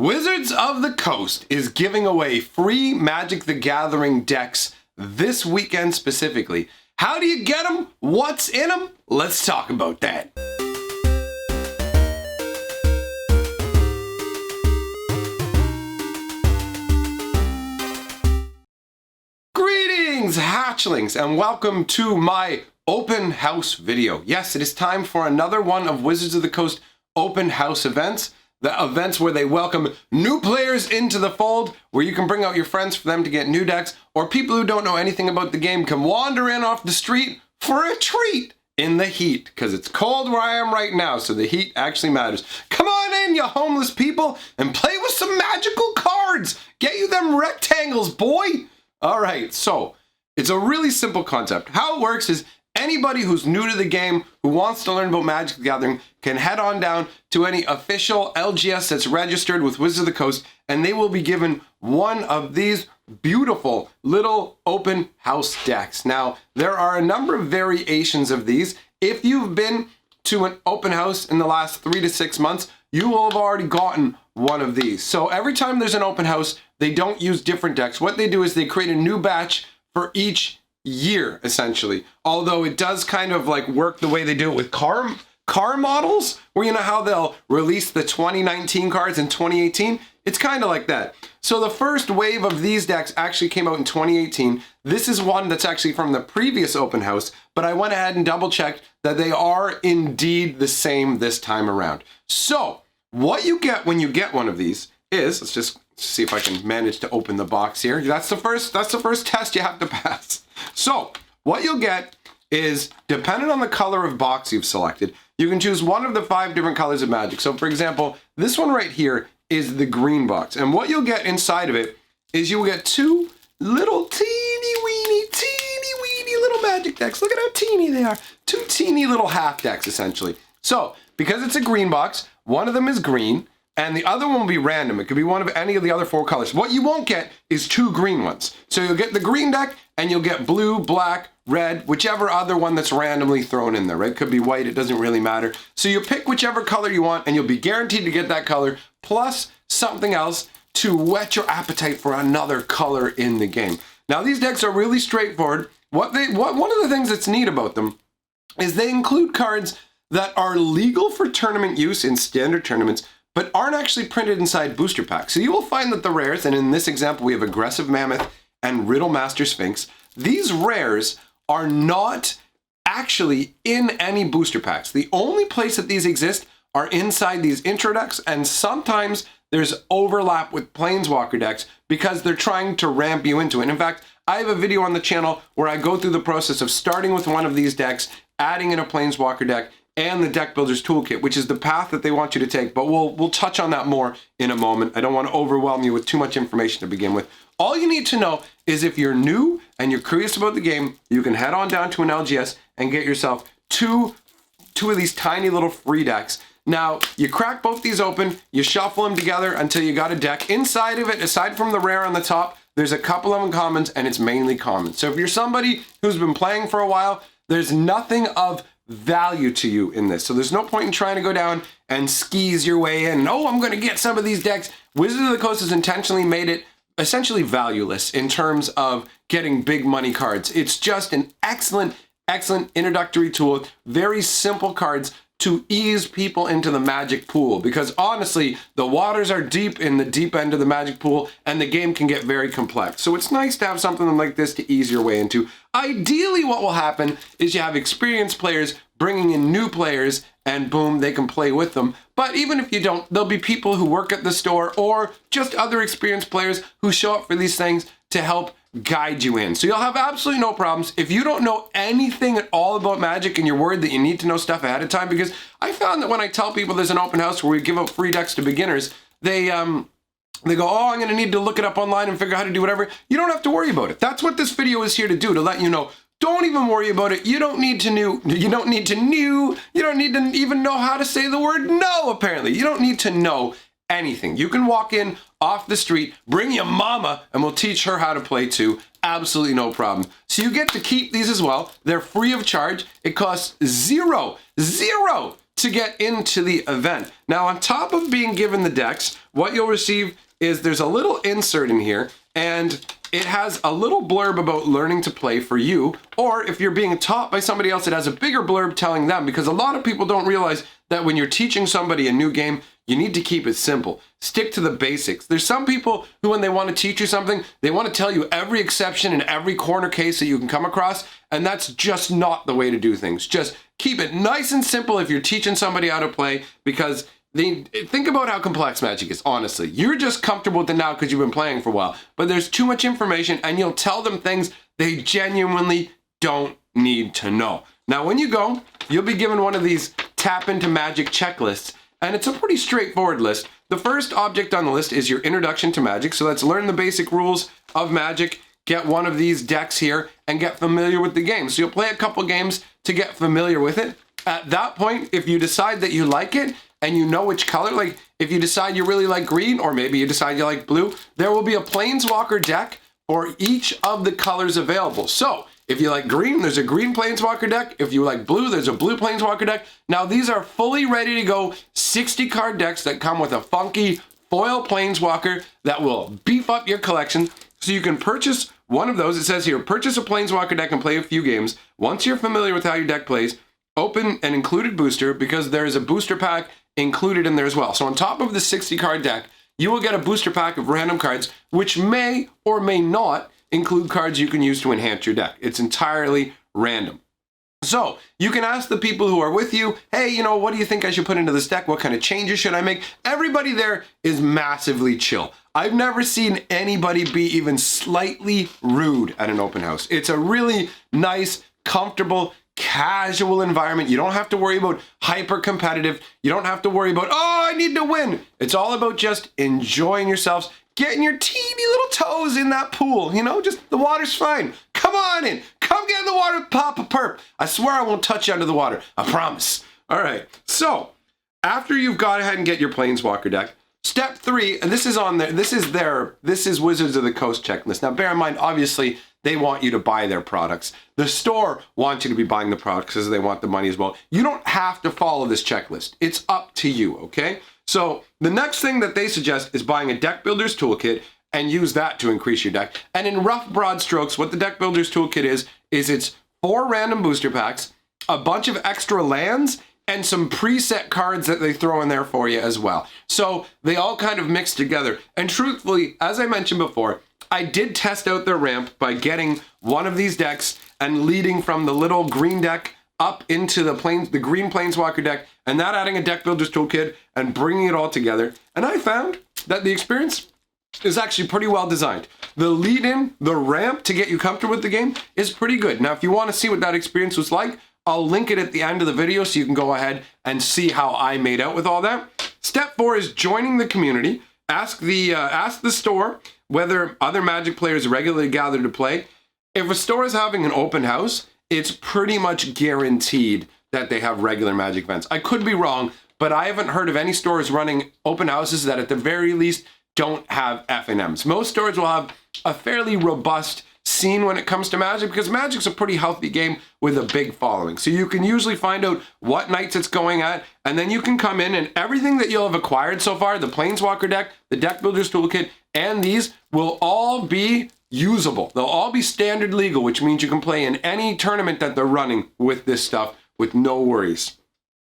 Wizards of the Coast is giving away free Magic the Gathering decks this weekend specifically. How do you get them? What's in them? Let's talk about that. Greetings, hatchlings, and welcome to my open house video. Yes, it is time for another one of Wizards of the Coast open house events. The events where they welcome new players into the fold, where you can bring out your friends for them to get new decks, or people who don't know anything about the game can wander in off the street for a treat in the heat, because it's cold where I am right now, so the heat actually matters. Come on in, you homeless people, and play with some magical cards. Get you them rectangles, boy. All right, so it's a really simple concept. How it works is anybody who's new to the game, who wants to learn about Magic the Gathering, can head on down to any official LGS that's registered with Wizards of the Coast, and they will be given one of these beautiful little open house decks. Now, there are a number of variations of these. If you've been to an open house in the last 3 to 6 months, you will have already gotten one of these. So every time there's an open house, they don't use different decks. What they do is they create a new batch for each year, essentially. Although it does kind of like work the way they do it with car models, where you know how they'll release the 2019 cards in 2018? It's kind of like that. So the first wave of these decks actually came out in 2018. This is one that's actually from the previous open house, but I went ahead and double checked that they are indeed the same this time around. So what you get when you get one of these is, let's just see if I can manage to open the box here. That's the first test you have to pass. So what you'll get is, depending on the color of box you've selected, you can choose one of the 5 different colors of Magic. So for example, this one right here is the green box. And what you'll get inside of it is you will get 2 little teeny weeny little Magic decks. Look at how teeny they are. 2 teeny little half decks, essentially. So because it's a green box, one of them is green, and the other one will be random. It could be one of any of the other 4 colors. What you won't get is 2 green ones. So you'll get the green deck, and you'll get blue, black, red, whichever other one that's randomly thrown in there, right? Could be white, it doesn't really matter. So you pick whichever color you want, and you'll be guaranteed to get that color, plus something else to whet your appetite for another color in the game. Now, these decks are really straightforward. One of the things that's neat about them is they include cards that are legal for tournament use in standard tournaments, but aren't actually printed inside booster packs. So you will find that the rares, and in this example we have Aggressive Mammoth and Riddlemaster Sphinx, these rares are not actually in any booster packs. The only place that these exist are inside these intro decks, and sometimes there's overlap with Planeswalker decks because they're trying to ramp you into it. And in fact, I have a video on the channel where I go through the process of starting with one of these decks, adding in a Planeswalker deck, and the Deck Builder's Toolkit, which is the path that they want you to take. But we'll touch on that more in a moment. I don't want to overwhelm you with too much information to begin with. All you need to know is if you're new and you're curious about the game, you can head on down to an LGS and get yourself two of these tiny little free decks. Now, you crack both these open, you shuffle them together until you got a deck. Inside of it, aside from the rare on the top, there's a couple of uncommons, and it's mainly common. So if you're somebody who's been playing for a while, there's nothing of value to you in this. So there's no point in trying to go down and skis your way in. Oh, I'm going to get some of these decks. Wizards of the Coast has intentionally made it essentially valueless in terms of getting big money cards. It's just an excellent introductory tool. Very simple cards to ease people into the Magic pool, because honestly, the waters are deep in the deep end of the Magic pool, and the game can get very complex. So it's nice to have something like this to ease your way into. Ideally, what will happen is you have experienced players bringing in new players, and boom, they can play with them. But even if you don't, there'll be people who work at the store or just other experienced players who show up for these things to help guide you in. So you'll have absolutely no problems. If you don't know anything at all about Magic and you're worried that you need to know stuff ahead of time, because I found that when I tell people there's an open house where we give out free decks to beginners, they go, oh, I'm going to need to look it up online and figure out how to do whatever. You don't have to worry about it. That's what this video is here to do, to let you know. Don't even worry about it. You don't need to even know how to say the word no, apparently. You don't need to know anything. You can walk in off the street, bring your mama, and we'll teach her how to play too. Absolutely no problem. So you get to keep these as well. They're free of charge. It costs zero to get into the event. Now, on top of being given the decks, what you'll receive is there's a little insert in here, and it has a little blurb about learning to play for you, or if you're being taught by somebody else, it has a bigger blurb telling them, because a lot of people don't realize that when you're teaching somebody a new game, you need to keep it simple. Stick to the basics. There's some people who, when they want to teach you something, they want to tell you every exception and every corner case that you can come across, and that's just not the way to do things. Just keep it nice and simple if you're teaching somebody how to play, because think about how complex Magic is, honestly. You're just comfortable with it now because you've been playing for a while, but there's too much information and you'll tell them things they genuinely don't need to know. Now, when you go, you'll be given one of these tap into Magic checklists, and it's a pretty straightforward list. The first object on the list is your introduction to Magic, so let's learn the basic rules of Magic, get one of these decks here, and get familiar with the game. So you'll play a couple games to get familiar with it. At that point, if you decide that you like it, and you know which color, like if you decide you really like green, or maybe you decide you like blue, there will be a Planeswalker deck for each of the colors available. So if you like green, there's a green Planeswalker deck. If you like blue, there's a blue Planeswalker deck. Now these are fully ready to go 60 card decks that come with a funky foil Planeswalker that will beef up your collection. So you can purchase one of those. It says here, purchase a Planeswalker deck and play a few games. Once you're familiar with how your deck plays, open an included booster, because there is a booster pack included in there as well. So on top of the 60 card deck, you will get a booster pack of random cards, which may or may not include cards you can use to enhance your deck. It's entirely random. So you can ask the people who are with you, hey, you know, what do you think I should put into this deck? What kind of changes should I make? Everybody there is massively chill. I've never seen anybody be even slightly rude at an open house. It's a really nice, comfortable, casual environment. You don't have to worry about hyper competitive. You don't have to worry about, oh, I need to win. It's all about just enjoying yourselves, getting your teeny little toes in that pool. You know, just the water's fine. Come on in. Come get in the water, Papa Perp. I swear I won't touch you under the water. I promise. All right. So after you've gone ahead and get your Planeswalker deck, step 3, and this is on there. This is Wizards of the Coast checklist. Now, bear in mind, obviously, they want you to buy their products. The store wants you to be buying the products because they want the money as well. You don't have to follow this checklist. It's up to you, okay? So the next thing that they suggest is buying a Deck Builder's Toolkit and use that to increase your deck. And in rough, broad strokes, what the Deck Builder's Toolkit is it's 4 random booster packs, a bunch of extra lands, and some preset cards that they throw in there for you as well. So they all kind of mix together. And truthfully, as I mentioned before, I did test out their ramp by getting one of these decks and leading from the little green deck up into the green Planeswalker deck, and that adding a Deck Builder's Toolkit and bringing it all together. And I found that the experience is actually pretty well designed. The lead-in, the ramp to get you comfortable with the game is pretty good. Now, if you want to see what that experience was like, I'll link it at the end of the video so you can go ahead and see how I made out with all that. Step 4 is joining the community. Ask the store whether other Magic players regularly gather to play. If a store is having an open house, it's pretty much guaranteed that they have regular Magic events. I could be wrong, but I haven't heard of any stores running open houses that at the very least don't have FNMs. Most stores will have a fairly robust scene when it comes to Magic, because Magic's a pretty healthy game with a big following. So you can usually find out what nights it's going at, and then you can come in and everything that you'll have acquired so far, the Planeswalker deck, the Deck Builder's Toolkit, and these will all be usable. They'll all be standard legal, which means you can play in any tournament that they're running with this stuff with no worries.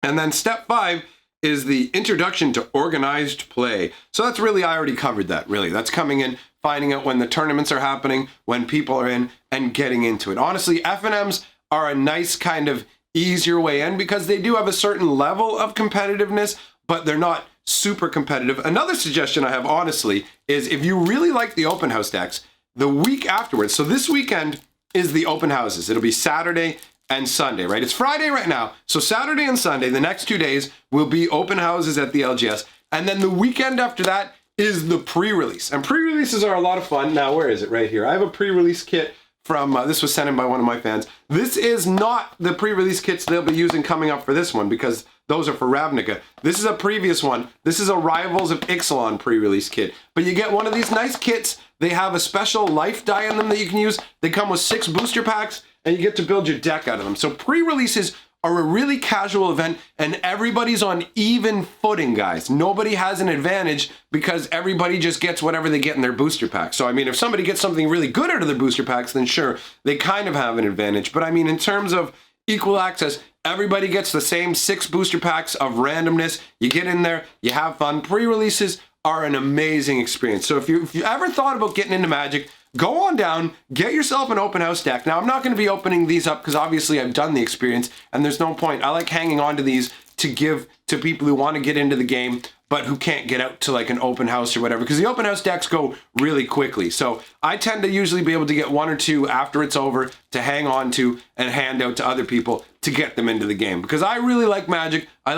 And then step 5 is the introduction to organized play. So that's really, I already covered that, really. That's coming in, finding out when the tournaments are happening, when people are in, and getting into it. Honestly, FNMs are a nice kind of easier way in because they do have a certain level of competitiveness, but they're not super competitive. Another suggestion I have, honestly, is if you really like the open house decks, the week afterwards, so this weekend is the open houses. It'll be Saturday and Sunday, right? It's Friday right now. So Saturday and Sunday, the next 2 days, will be open houses at the LGS. And then the weekend after that is the pre-release. And pre-releases are a lot of fun. Now, where is it? Right here. I have a pre-release kit from, this was sent in by one of my fans. This is not the pre-release kits they'll be using coming up for this one, because those are for Ravnica. This is a previous one. This is a Rivals of Ixalan pre-release kit. But you get one of these nice kits. They have a special life die in them that you can use. They come with 6 booster packs, and you get to build your deck out of them. So pre-releases are a really casual event and everybody's on even footing, guys. Nobody has an advantage because everybody just gets whatever they get in their booster pack. So I mean, if somebody gets something really good out of their booster packs, then sure, they kind of have an advantage. But I mean, in terms of equal access, everybody gets the same 6 booster packs of randomness. You get in there, you have fun. Pre-releases are an amazing experience. So if you ever thought about getting into Magic, go on down, get yourself an open house deck. Now, I'm not going to be opening these up because obviously I've done the experience and there's no point. I like hanging on to these to give to people who want to get into the game but who can't get out to like an open house or whatever, because the open house decks go really quickly. So I tend to usually be able to get 1 or 2 after it's over to hang on to and hand out to other people to get them into the game, because I really like Magic. I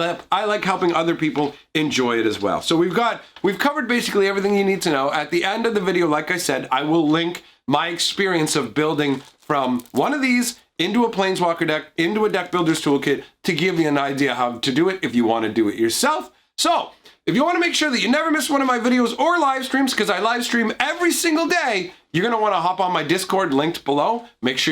like helping other people enjoy it as well. So we've covered basically everything you need to know. At the end of the video, like I said, I will link my experience of building from one of these into a Planeswalker deck, into a Deck Builder's Toolkit, to give you an idea how to do it if you want to do it yourself. So if you want to make sure that you never miss one of my videos or live streams, because I live stream every single day, you're going to want to hop on my Discord linked below. Make sure